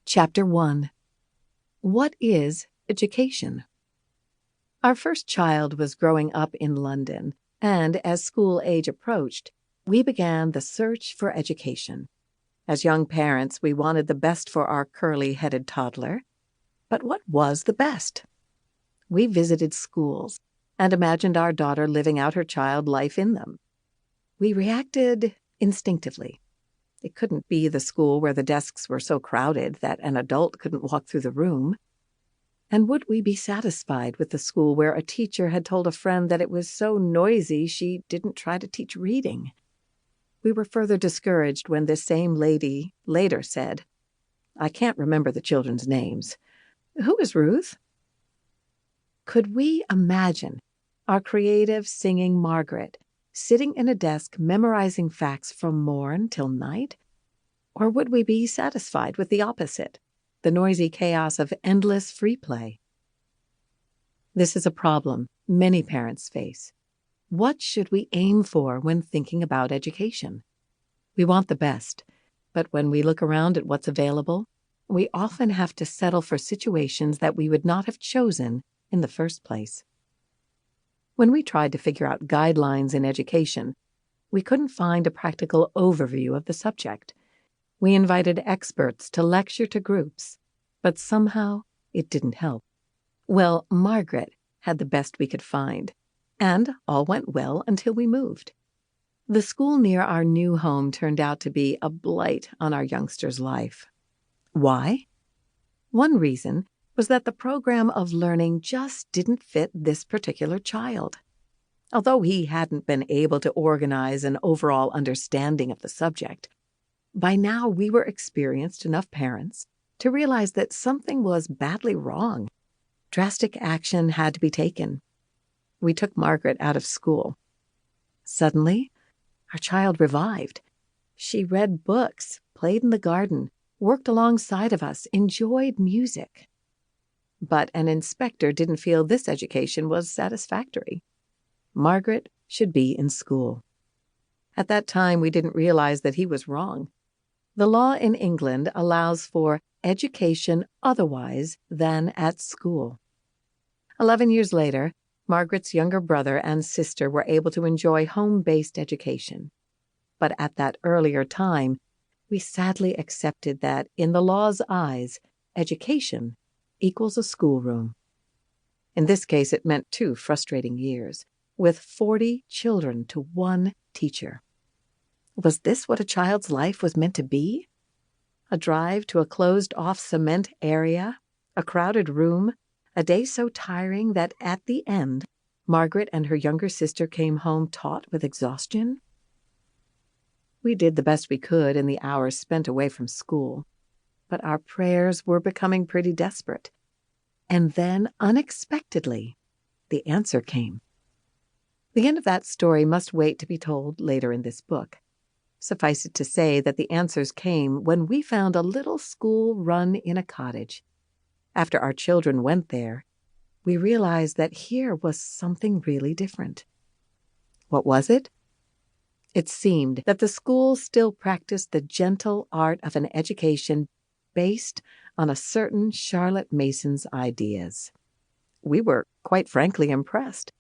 Chapter 1. What is education? Our first child was growing up in London, and as school age approached, we began the search for education. As young parents, we wanted the best for our curly-headed toddler. But what was the best? We visited schools and imagined our daughter living out her child life in them. We reacted instinctively. It couldn't be the school where the desks were so crowded that an adult couldn't walk through the room. And would we be satisfied with the school where a teacher had told a friend that it was so noisy she didn't try to teach reading? We were further discouraged when this same lady later said, "I can't remember the children's names. Who is Ruth?" Could we imagine our creative, singing Margaret sitting in a desk memorizing facts from morn till night? Or would we be satisfied with the opposite, the noisy chaos of endless free play? This is a problem many parents face. What should we aim for when thinking about education? We want the best, but when we look around at what's available, we often have to settle for situations that we would not have chosen in the first place. When we tried to figure out guidelines in education, we couldn't find a practical overview of the subject. We invited experts to lecture to groups, but somehow it didn't help. Well, Margaret had the best we could find, and all went well until we moved. The school near our new home turned out to be a blight on our youngster's life. Why? One reason was that the program of learning just didn't fit this particular child. Although he hadn't been able to organize an overall understanding of the subject, by now we were experienced enough parents to realize that something was badly wrong. Drastic action had to be taken. We took Margaret out of school. Suddenly, our child revived. She read books, played in the garden, worked alongside of us, enjoyed music. But an inspector didn't feel this education was satisfactory. Margaret should be in school. At that time, we didn't realize that he was wrong. The law in England allows for education otherwise than at school. 11 years later, Margaret's younger brother and sister were able to enjoy home-based education. But at that earlier time, we sadly accepted that, in the law's eyes, education equals a schoolroom. In this case, it meant 2 frustrating years, with 40 children to 1 teacher. Was this what a child's life was meant to be? A drive to a closed-off cement area, a crowded room, a day so tiring that at the end, Margaret and her younger sister came home taut with exhaustion? We did the best we could in the hours spent away from school, but our prayers were becoming pretty desperate. And then, unexpectedly, the answer came. The end of that story must wait to be told later in this book. Suffice it to say that the answers came when we found a little school run in a cottage. After our children went there, we realized that here was something really different. What was it? It seemed that the school still practiced the gentle art of an education based on a certain Charlotte Mason's ideas. We were, quite frankly, impressed.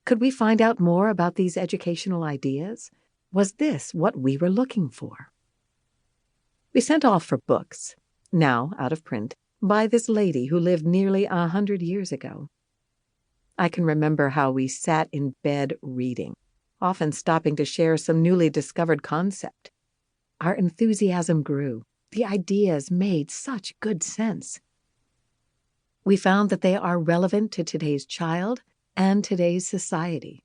Could we find out more about these educational ideas? Was this what we were looking for? We sent off for books, now out of print, by this lady who lived nearly 100 years ago. I can remember how we sat in bed reading, often stopping to share some newly discovered concept. Our enthusiasm grew. The ideas made such good sense. We found that they are relevant to today's child and today's society.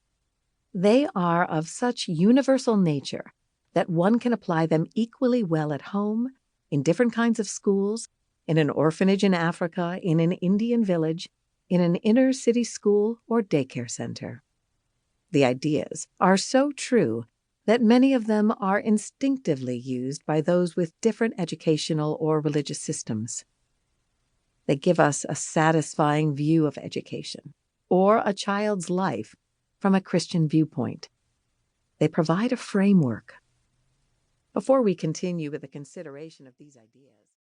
They are of such universal nature that one can apply them equally well at home, in different kinds of schools, in an orphanage in Africa, in an Indian village, in an inner-city school or daycare center. The ideas are so true that many of them are instinctively used by those with different educational or religious systems. They give us a satisfying view of education, or a child's life, from a Christian viewpoint. They provide a framework. Before we continue with the consideration of these ideas,